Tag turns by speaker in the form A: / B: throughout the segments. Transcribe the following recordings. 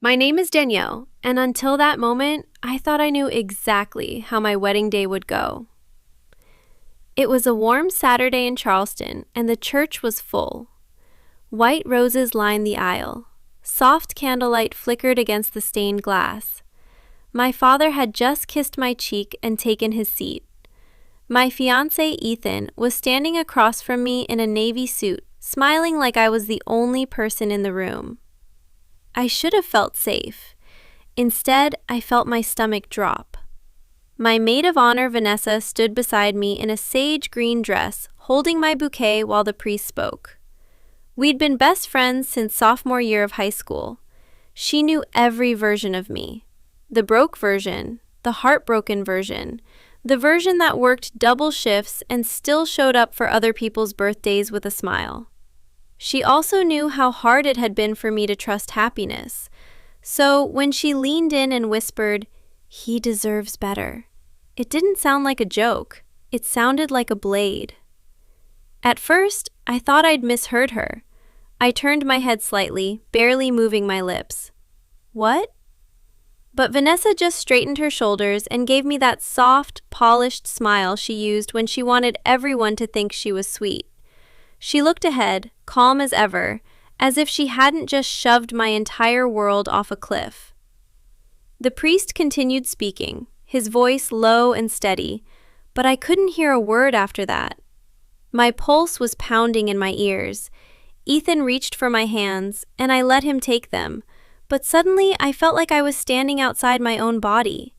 A: My name is Danielle, and until that moment, I thought I knew exactly how my wedding day would go. It was a warm Saturday in Charleston, and the church was full. White roses lined the aisle. Soft candlelight flickered against the stained glass. My father had just kissed my cheek and taken his seat. My fiancé, Ethan, was standing across from me in a navy suit, smiling like I was the only person in the room. I should have felt safe. Instead, I felt my stomach drop. My maid of honor, Vanessa, stood beside me in a sage green dress, holding my bouquet while the priest spoke. We'd been best friends since sophomore year of high school. She knew every version of me. The broke version, the heartbroken version, the version that worked double shifts and still showed up for other people's birthdays with a smile. She also knew how hard it had been for me to trust happiness. So when she leaned in and whispered, "He deserves better," it didn't sound like a joke. It sounded like a blade. At first, I thought I'd misheard her. I turned my head slightly, barely moving my lips. "What?" But Vanessa just straightened her shoulders and gave me that soft, polished smile she used when she wanted everyone to think she was sweet. She looked ahead, calm as ever, as if she hadn't just shoved my entire world off a cliff. The priest continued speaking, his voice low and steady, but I couldn't hear a word after that. My pulse was pounding in my ears. Ethan reached for my hands, and I let him take them, but suddenly I felt like I was standing outside my own body.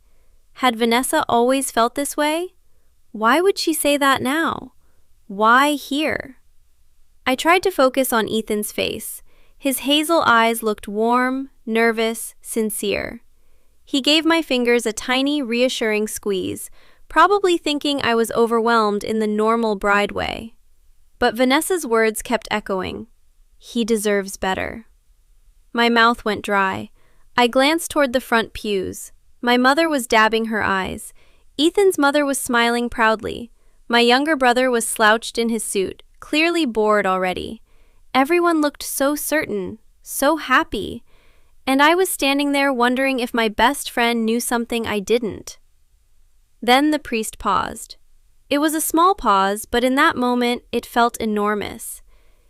A: Had Vanessa always felt this way? Why would she say that now? Why here? I tried to focus on Ethan's face. His hazel eyes looked warm, nervous, sincere. He gave my fingers a tiny, reassuring squeeze, probably thinking I was overwhelmed in the normal bride way. But Vanessa's words kept echoing. "He deserves better." My mouth went dry. I glanced toward the front pews. My mother was dabbing her eyes. Ethan's mother was smiling proudly. My younger brother was slouched in his suit, clearly bored already. Everyone looked so certain, so happy, and I was standing there wondering if my best friend knew something I didn't. Then the priest paused. It was a small pause, but in that moment it felt enormous.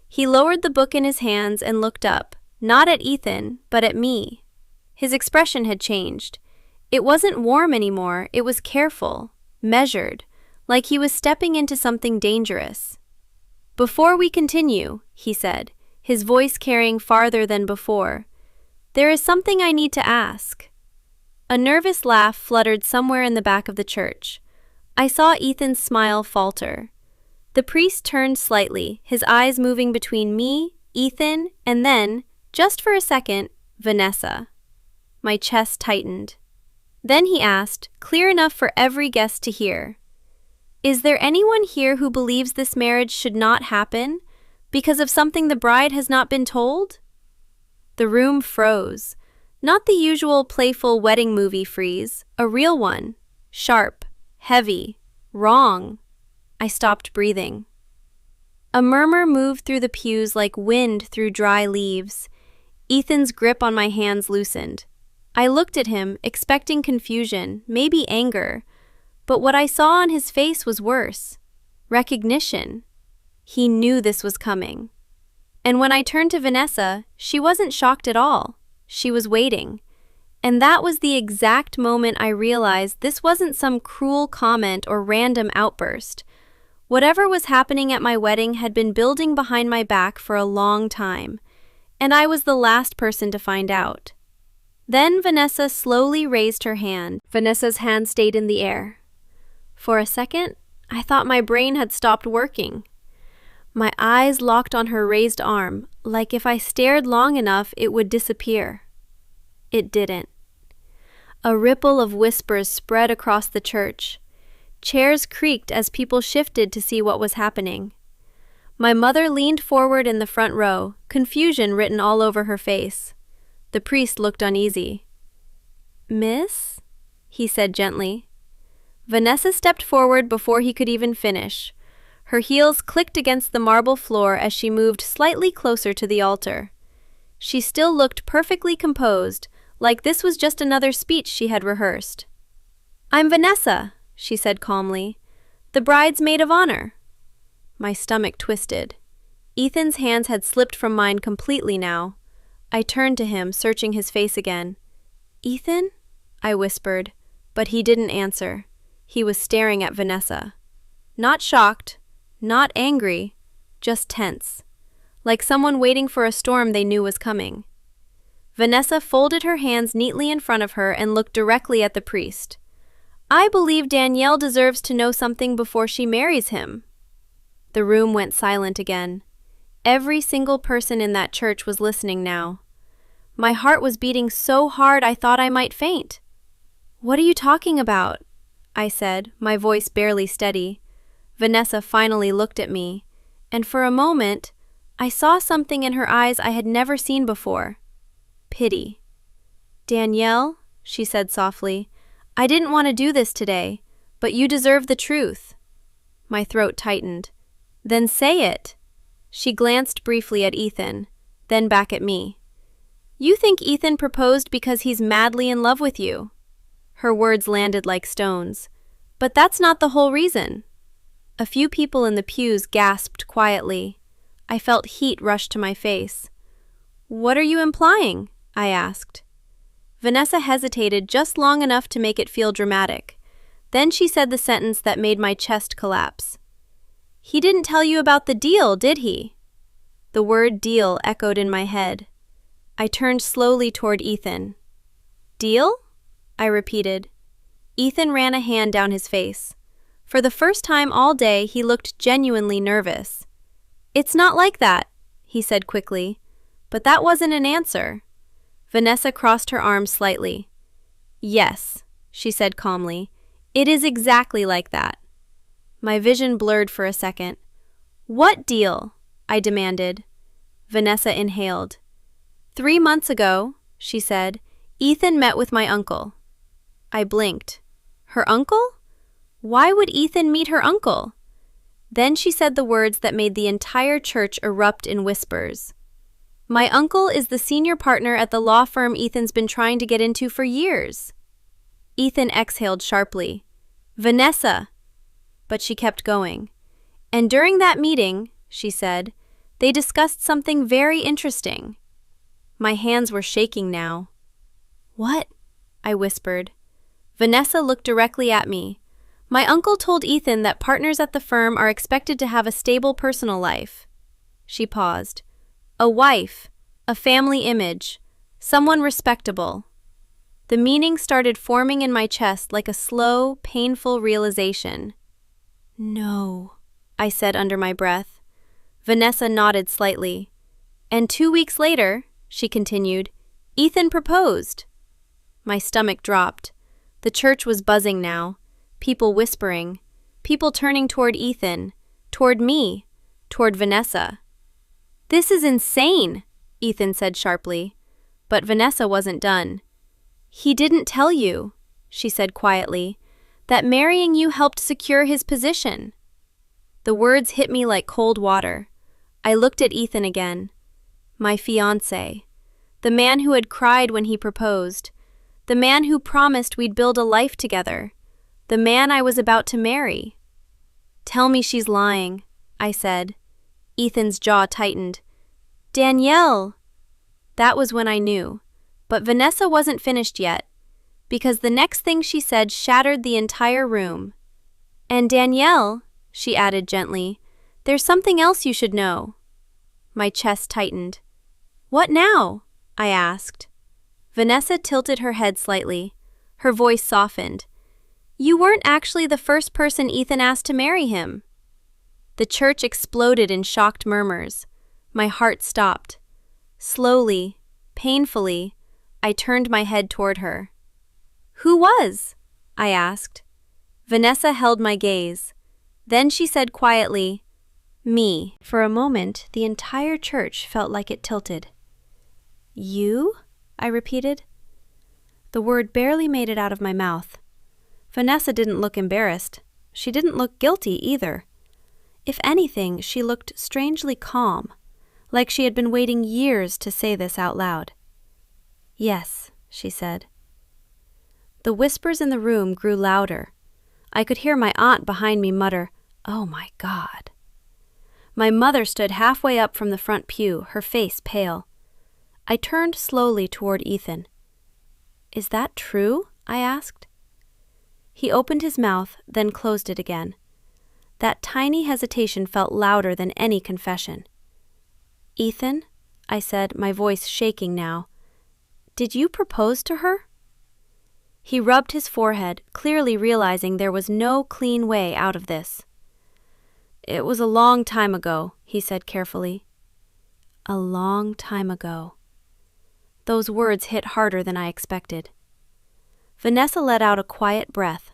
A: He lowered the book in his hands and looked up, not at Ethan, but at me. His expression had changed. It wasn't warm anymore, it was careful, measured, like he was stepping into something dangerous. "Before we continue," he said, his voice carrying farther than before, "there is something I need to ask." A nervous laugh fluttered somewhere in the back of the church. I saw Ethan's smile falter. The priest turned slightly, his eyes moving between me, Ethan, and then, just for a second, Vanessa. My chest tightened. Then he asked, clear enough for every guest to hear, "Is there anyone here who believes this marriage should not happen because of something the bride has not been told?" The room froze. Not the usual playful wedding movie freeze, a real one. Sharp, heavy, wrong. I stopped breathing. A murmur moved through the pews like wind through dry leaves. Ethan's grip on my hands loosened. I looked at him, expecting confusion, maybe anger. But what I saw on his face was worse. Recognition. He knew this was coming. And when I turned to Vanessa, she wasn't shocked at all. She was waiting. And that was the exact moment I realized this wasn't some cruel comment or random outburst. Whatever was happening at my wedding had been building behind my back for a long time, and I was the last person to find out. Then Vanessa slowly raised her hand. Vanessa's hand stayed in the air. For a second, I thought my brain had stopped working. My eyes locked on her raised arm, like if I stared long enough it would disappear. It didn't. A ripple of whispers spread across the church. Chairs creaked as people shifted to see what was happening. My mother leaned forward in the front row, confusion written all over her face. The priest looked uneasy. "Miss?" he said gently. Vanessa stepped forward before he could even finish. Her heels clicked against the marble floor as she moved slightly closer to the altar. She still looked perfectly composed, like this was just another speech she had rehearsed. "I'm Vanessa," she said calmly, "the bride's maid of honor." My stomach twisted. Ethan's hands had slipped from mine completely now. I turned to him, searching his face again. "Ethan?" I whispered, but he didn't answer. He was staring at Vanessa. Not shocked, not angry, just tense, like someone waiting for a storm they knew was coming. Vanessa folded her hands neatly in front of her and looked directly at the priest. "I believe Danielle deserves to know something before she marries him." The room went silent again. Every single person in that church was listening now. My heart was beating so hard I thought I might faint. "What are you talking about?" I said, my voice barely steady. Vanessa finally looked at me, and for a moment, I saw something in her eyes I had never seen before. Pity. "Danielle," she said softly, "I didn't want to do this today, but you deserve the truth." My throat tightened. "Then say it." She glanced briefly at Ethan, then back at me. "You think Ethan proposed because he's madly in love with you." Her words landed like stones. "But that's not the whole reason." A few people in the pews gasped quietly. I felt heat rush to my face. "What are you implying?" I asked. Vanessa hesitated just long enough to make it feel dramatic. Then she said the sentence that made my chest collapse. "He didn't tell you about the deal, did he?" The word deal echoed in my head. I turned slowly toward Ethan. "Deal?" I repeated. Ethan ran a hand down his face. For the first time all day, he looked genuinely nervous. "It's not like that," he said quickly. But that wasn't an answer. Vanessa crossed her arms slightly. "Yes," she said calmly. "It is exactly like that." My vision blurred for a second. "What deal?" I demanded. Vanessa inhaled. 3 months ago," she said, "Ethan met with my uncle." I blinked. Her uncle? Why would Ethan meet her uncle? Then she said the words that made the entire church erupt in whispers. "My uncle is the senior partner at the law firm Ethan's been trying to get into for years." Ethan exhaled sharply. "Vanessa!" But she kept going. "And during that meeting," she said, "they discussed something very interesting." My hands were shaking now. "What?" I whispered. Vanessa looked directly at me. "My uncle told Ethan that partners at the firm are expected to have a stable personal life." She paused. "A wife, a family image, someone respectable." The meaning started forming in my chest like a slow, painful realization. "No," I said under my breath. Vanessa nodded slightly. "And 2 weeks later," she continued, "Ethan proposed." My stomach dropped. The church was buzzing now. People whispering. People turning toward Ethan, toward me, toward Vanessa. "This is insane," Ethan said sharply. But Vanessa wasn't done. "He didn't tell you," she said quietly, "that marrying you helped secure his position." The words hit me like cold water. I looked at Ethan again. My fiancé. The man who had cried when he proposed. The man who promised we'd build a life together. The man I was about to marry. "Tell me she's lying," I said. Ethan's jaw tightened. "Danielle!" That was when I knew. But Vanessa wasn't finished yet, because the next thing she said shattered the entire room. "And Danielle," she added gently, "there's something else you should know." My chest tightened. "What now?" I asked. Vanessa tilted her head slightly. Her voice softened. "You weren't actually the first person Ethan asked to marry him." The church exploded in shocked murmurs. My heart stopped. Slowly, painfully, I turned my head toward her. "Who was?" I asked. Vanessa held my gaze. Then she said quietly, "Me." For a moment, the entire church felt like it tilted. "You?" I repeated. The word barely made it out of my mouth. Vanessa didn't look embarrassed. She didn't look guilty either. If anything, she looked strangely calm, like she had been waiting years to say this out loud. "Yes," she said. The whispers in the room grew louder. I could hear my aunt behind me mutter, "Oh my God." My mother stood halfway up from the front pew, her face pale. I turned slowly toward Ethan. "Is that true?" I asked. He opened his mouth, then closed it again. That tiny hesitation felt louder than any confession. "Ethan," I said, my voice shaking now, "did you propose to her?" He rubbed his forehead, clearly realizing there was no clean way out of this. "It was a long time ago," he said carefully. A long time ago. Those words hit harder than I expected. Vanessa let out a quiet breath.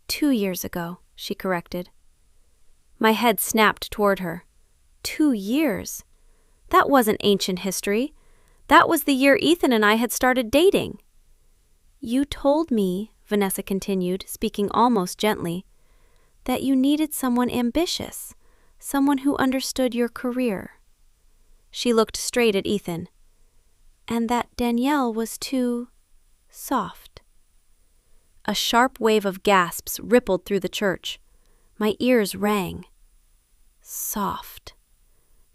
A: 2 years ago, she corrected. My head snapped toward her. 2 years? That wasn't ancient history. That was the year Ethan and I had started dating. "You told me," Vanessa continued, speaking almost gently, "that you needed someone ambitious, someone who understood your career." She looked straight at Ethan. "And that Danielle was too soft." A sharp wave of gasps rippled through the church. My ears rang. Soft.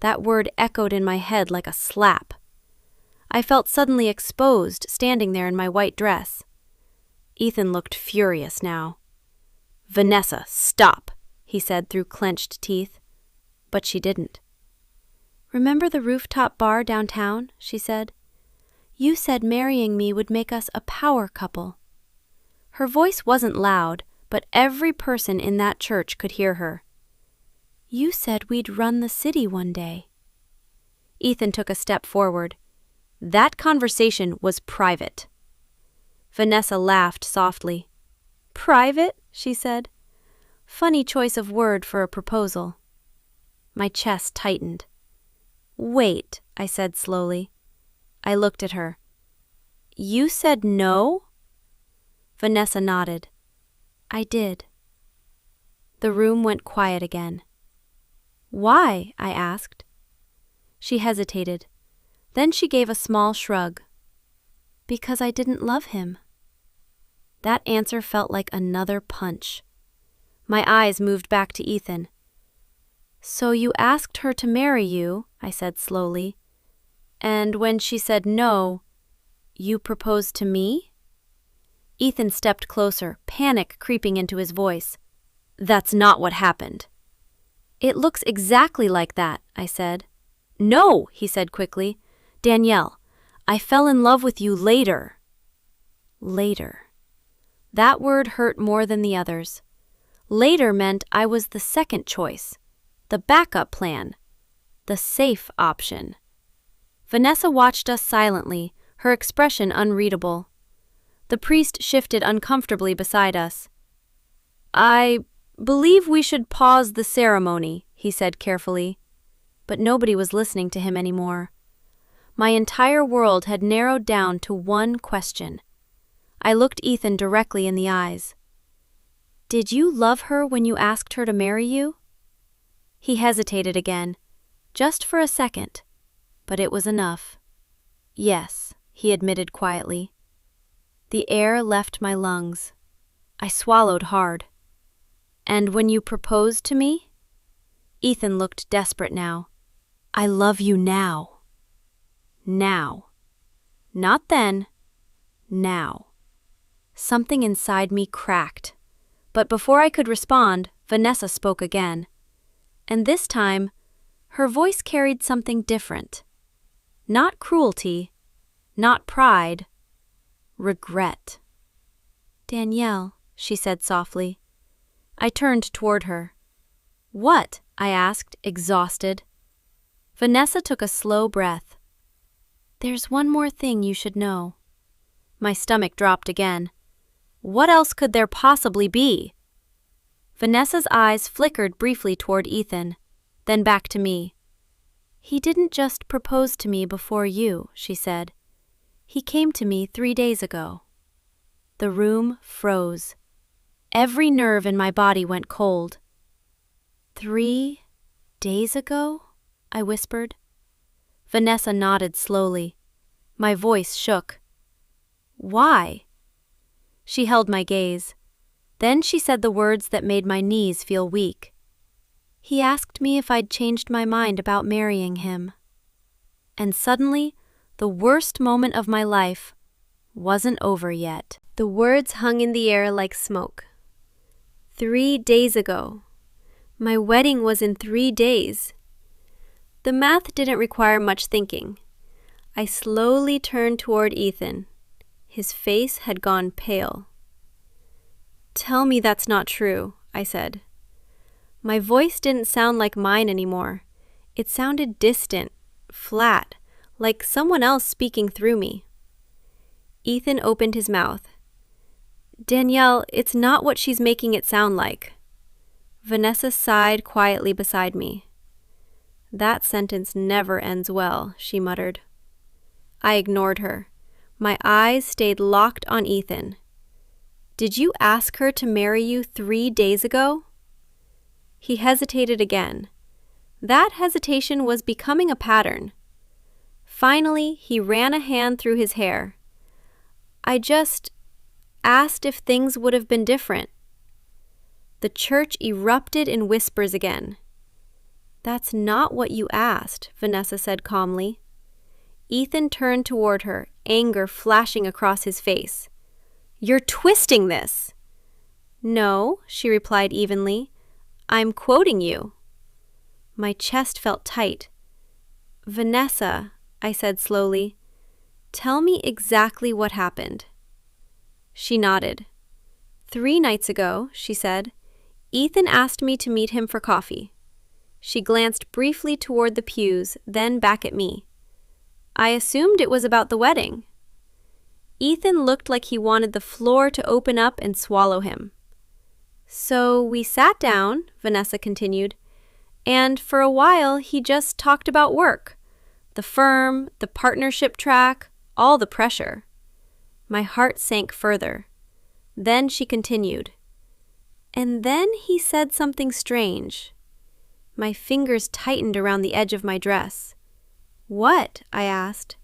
A: That word echoed in my head like a slap. I felt suddenly exposed, standing there in my white dress. Ethan looked furious now. "Vanessa, stop," he said through clenched teeth. But she didn't. "Remember the rooftop bar downtown?" she said. "You said marrying me would make us a power couple." Her voice wasn't loud, but every person in that church could hear her. "You said we'd run the city one day." Ethan took a step forward. "That conversation was private." Vanessa laughed softly. "Private?" she said. Funny choice of word for a proposal. My chest tightened. "Wait," I said slowly. I looked at her. "You said no?" Vanessa nodded. "I did." The room went quiet again. "Why?" I asked. She hesitated. Then she gave a small shrug. "Because I didn't love him." That answer felt like another punch. My eyes moved back to Ethan. "So you asked her to marry you," I said slowly. "And when she said no, you proposed to me?" Ethan stepped closer, panic creeping into his voice. "That's not what happened." "It looks exactly like that," I said. "No," he said quickly. "Danielle, I fell in love with you later." Later. That word hurt more than the others. Later meant I was the second choice, the backup plan, the safe option. Vanessa watched us silently, her expression unreadable. The priest shifted uncomfortably beside us. "I believe we should pause the ceremony," he said carefully. But nobody was listening to him anymore. My entire world had narrowed down to one question. I looked Ethan directly in the eyes. "Did you love her when you asked her to marry you?" He hesitated again, just for a second, but it was enough. "Yes," he admitted quietly. The air left my lungs. I swallowed hard. "And when you proposed to me?" Ethan looked desperate now. "I love you now." Now. Not then. Now. Something inside me cracked. But before I could respond, Vanessa spoke again. And this time, her voice carried something different. Not cruelty, not pride, regret. "Danielle," she said softly. I turned toward her. "What?" I asked, exhausted. Vanessa took a slow breath. "There's one more thing you should know." My stomach dropped again. What else could there possibly be? Vanessa's eyes flickered briefly toward Ethan, then back to me. "He didn't just propose to me before you," she said. "He came to me 3 days ago." The room froze. Every nerve in my body went cold. 3 days ago? I whispered. Vanessa nodded slowly. My voice shook. Why? She held my gaze. Then she said the words that made my knees feel weak. He asked me if I'd changed my mind about marrying him. And suddenly, the worst moment of my life wasn't over yet. The words hung in the air like smoke. 3 days ago. My wedding was in 3 days. The math didn't require much thinking. I slowly turned toward Ethan. His face had gone pale. "Tell me that's not true," I said. My voice didn't sound like mine anymore. It sounded distant, flat, like someone else speaking through me. Ethan opened his mouth. "Danielle, it's not what she's making it sound like." Vanessa sighed quietly beside me. "That sentence never ends well," she muttered. I ignored her. My eyes stayed locked on Ethan. "Did you ask her to marry you 3 days ago?" He hesitated again. That hesitation was becoming a pattern. Finally, he ran a hand through his hair. "I just asked if things would have been different." The church erupted in whispers again. "That's not what you asked," Vanessa said calmly. Ethan turned toward her, anger flashing across his face. "You're twisting this." "No," she replied evenly. "I'm quoting you." My chest felt tight. "Vanessa," I said slowly, "tell me exactly what happened." She nodded. 3 nights ago, she said, Ethan asked me to meet him for coffee. She glanced briefly toward the pews, then back at me. I assumed it was about the wedding. Ethan looked like he wanted the floor to open up and swallow him. "So we sat down," Vanessa continued, "and for a while he just talked about work. The firm, the partnership track, all the pressure." My heart sank further. Then she continued. "And then he said something strange." My fingers tightened around the edge of my dress. "What?" I asked.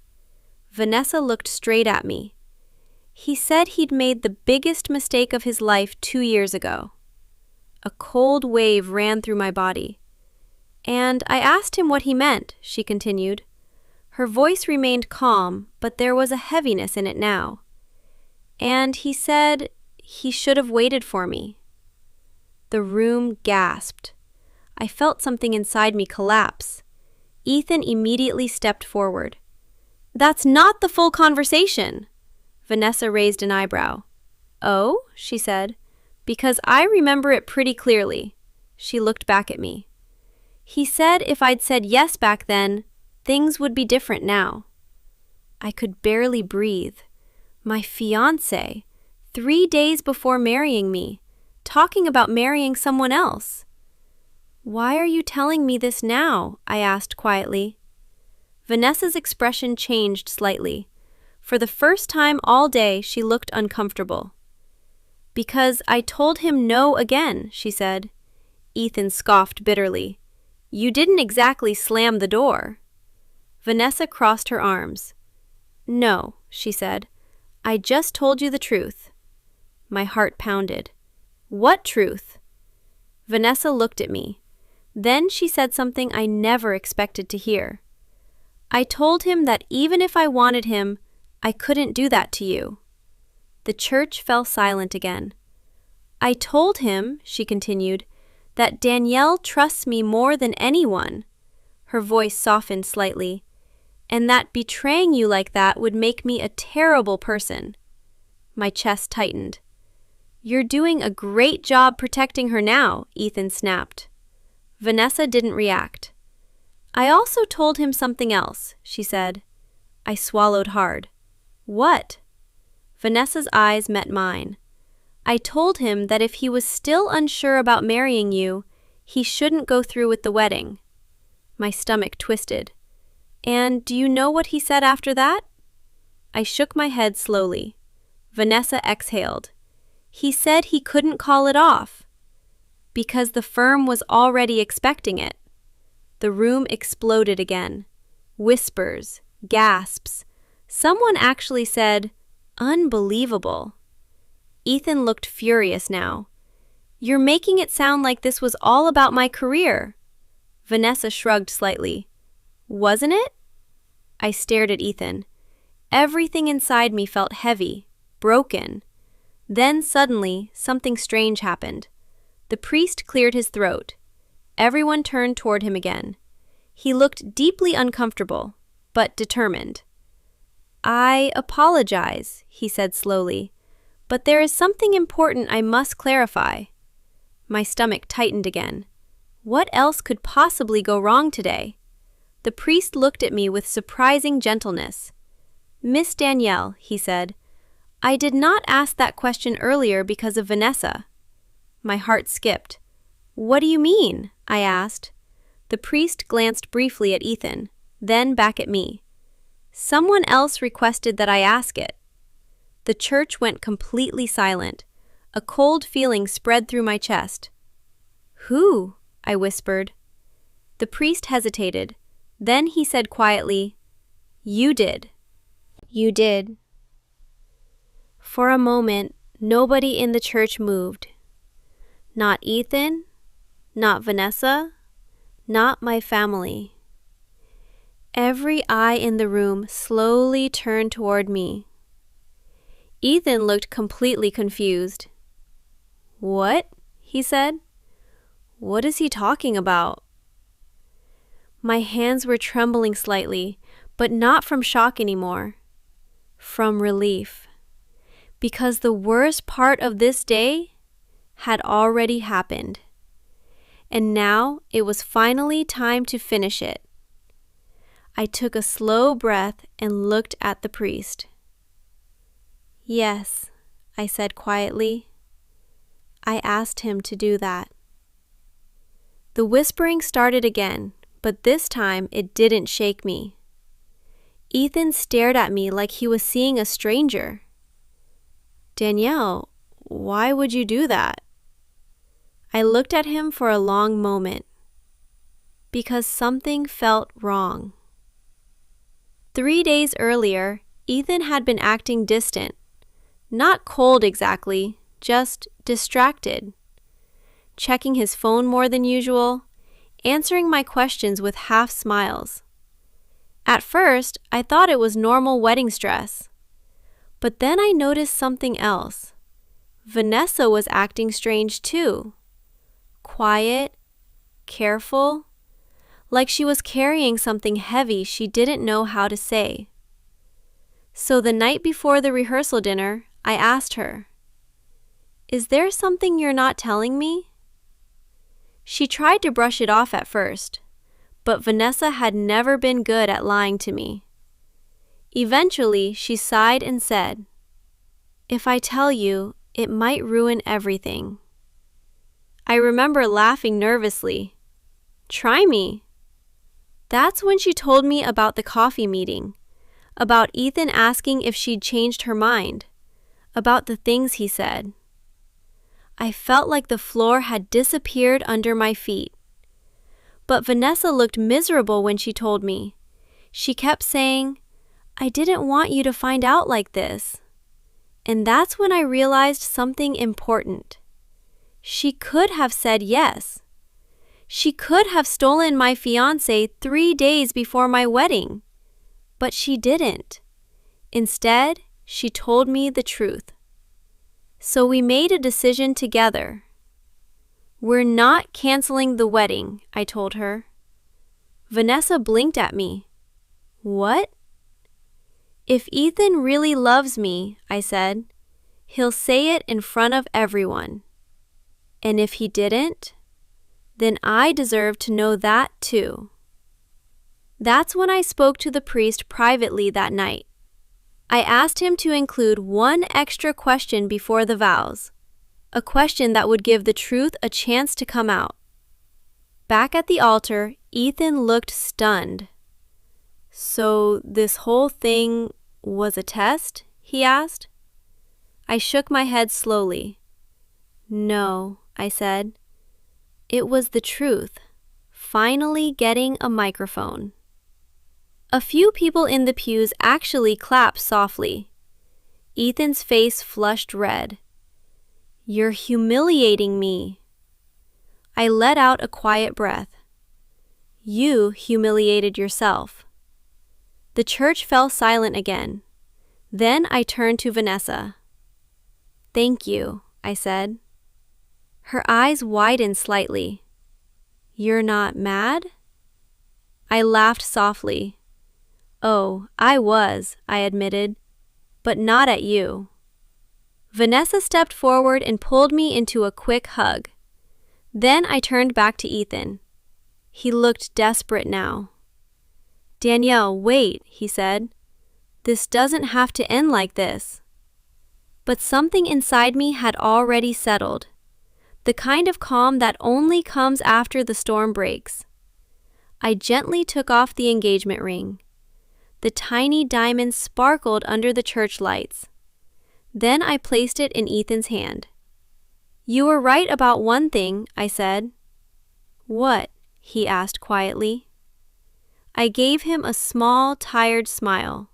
A: Vanessa looked straight at me. "He said he'd made the biggest mistake of his life 2 years ago." A cold wave ran through my body. "And I asked him what he meant," she continued. Her voice remained calm, but there was a heaviness in it now. "And he said he should have waited for me." The room gasped. I felt something inside me collapse. Ethan immediately stepped forward. "That's not the full conversation." Vanessa raised an eyebrow. "Oh?" she said. "Because I remember it pretty clearly." She looked back at me. "He said if I'd said yes back then, things would be different now." I could barely breathe. My fiancé, 3 days before marrying me, talking about marrying someone else. "Why are you telling me this now?" I asked quietly. Vanessa's expression changed slightly. For the first time all day, she looked uncomfortable. "Because I told him no again," she said. Ethan scoffed bitterly. "You didn't exactly slam the door." Vanessa crossed her arms. "No," she said. "I just told you the truth." My heart pounded. "What truth?" Vanessa looked at me. Then she said something I never expected to hear. "I told him that even if I wanted him, I couldn't do that to you." The church fell silent again. "I told him," she continued, "that Danielle trusts me more than anyone." Her voice softened slightly. "And that betraying you like that would make me a terrible person." My chest tightened. "You're doing a great job protecting her now," Ethan snapped. Vanessa didn't react. "I also told him something else," she said. I swallowed hard. "What?" Vanessa's eyes met mine. "I told him that if he was still unsure about marrying you, he shouldn't go through with the wedding." My stomach twisted. "And do you know what he said after that?" I shook my head slowly. Vanessa exhaled. "He said he couldn't call it off." "Because the firm was already expecting it." The room exploded again. Whispers, gasps. Someone actually said, Unbelievable. Ethan looked furious now. You're making it sound like this was all about my career. Vanessa shrugged slightly. Wasn't it? I stared at Ethan. Everything inside me felt heavy, broken. Then suddenly, something strange happened. The priest cleared his throat. Everyone turned toward him again. He looked deeply uncomfortable, but determined. I apologize, he said slowly, but there is something important I must clarify. My stomach tightened again. What else could possibly go wrong today? The priest looked at me with surprising gentleness. Miss Danielle, he said, I did not ask that question earlier because of Vanessa. My heart skipped. What do you mean? I asked. The priest glanced briefly at Ethan, then back at me. Someone else requested that I ask it. The church went completely silent. A cold feeling spread through my chest. Who? I whispered. The priest hesitated. Then he said quietly, You did. You did. For a moment, nobody in the church moved. Not Ethan, not Vanessa, not my family. Every eye in the room slowly turned toward me. Ethan looked completely confused. What? He said. What is he talking about? My hands were trembling slightly, but not from shock anymore. From relief. Because the worst part of this day had already happened. And now it was finally time to finish it. I took a slow breath and looked at the priest. Yes, I said quietly. I asked him to do that. The whispering started again, but this time it didn't shake me. Ethan stared at me like he was seeing a stranger. Danielle, why would you do that? I looked at him for a long moment. Because something felt wrong. 3 days earlier, Ethan had been acting distant. Not cold exactly, just distracted. Checking his phone more than usual, answering my questions with half smiles. At first, I thought it was normal wedding stress. But then I noticed something else. Vanessa was acting strange too. Quiet, careful, like she was carrying something heavy she didn't know how to say. So the night before the rehearsal dinner, I asked her, Is there something you're not telling me? She tried to brush it off at first, but Vanessa had never been good at lying to me. Eventually, she sighed and said, If I tell you, it might ruin everything. I remember laughing nervously. Try me. That's when she told me about the coffee meeting, about Ethan asking if she'd changed her mind, about the things he said. I felt like the floor had disappeared under my feet. But Vanessa looked miserable when she told me. She kept saying, I didn't want you to find out like this. And that's when I realized something important. She could have said yes. She could have stolen my fiancé 3 days before my wedding. But she didn't. Instead, she told me the truth. So we made a decision together. We're not canceling the wedding, I told her. Vanessa blinked at me. What? If Ethan really loves me, I said, he'll say it in front of everyone. And if he didn't, then I deserve to know that too. That's when I spoke to the priest privately that night. I asked him to include one extra question before the vows, a question that would give the truth a chance to come out. Back at the altar, Ethan looked stunned. So this whole thing was a test? He asked. I shook my head slowly. No, I said. It was the truth, finally getting a microphone. A few people in the pews actually clapped softly. Ethan's face flushed red. "You're humiliating me." I let out a quiet breath. "You humiliated yourself." The church fell silent again. Then I turned to Vanessa. "Thank you," I said. Her eyes widened slightly. "You're not mad?" I laughed softly. "Oh, I was," I admitted, "but not at you." Vanessa stepped forward and pulled me into a quick hug. Then I turned back to Ethan. He looked desperate now. "Danielle, wait," he said. "This doesn't have to end like this." But something inside me had already settled, the kind of calm that only comes after the storm breaks. I gently took off the engagement ring. The tiny diamond sparkled under the church lights. Then I placed it in Ethan's hand. "You were right about one thing," I said. "What?" he asked quietly. I gave him a small, tired smile.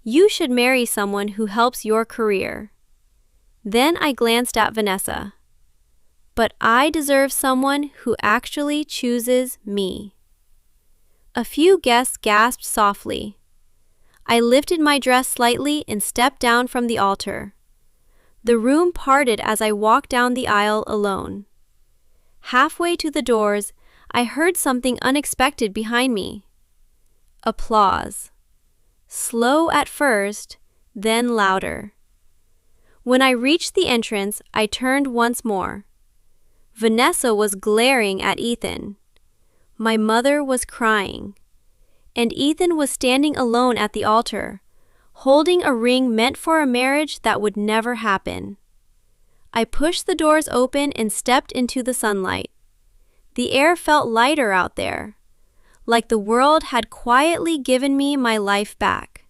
A: "You should marry someone who helps your career." Then I glanced at Vanessa. "But I deserve someone who actually chooses me." A few guests gasped softly. I lifted my dress slightly and stepped down from the altar. The room parted as I walked down the aisle alone. Halfway to the doors, I heard something unexpected behind me. Applause. Slow at first, then louder. When I reached the entrance, I turned once more. Vanessa was glaring at Ethan. My mother was crying. And Ethan was standing alone at the altar, holding a ring meant for a marriage that would never happen. I pushed the doors open and stepped into the sunlight. The air felt lighter out there, like the world had quietly given me my life back.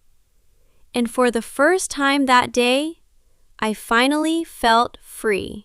A: And for the first time that day, I finally felt free.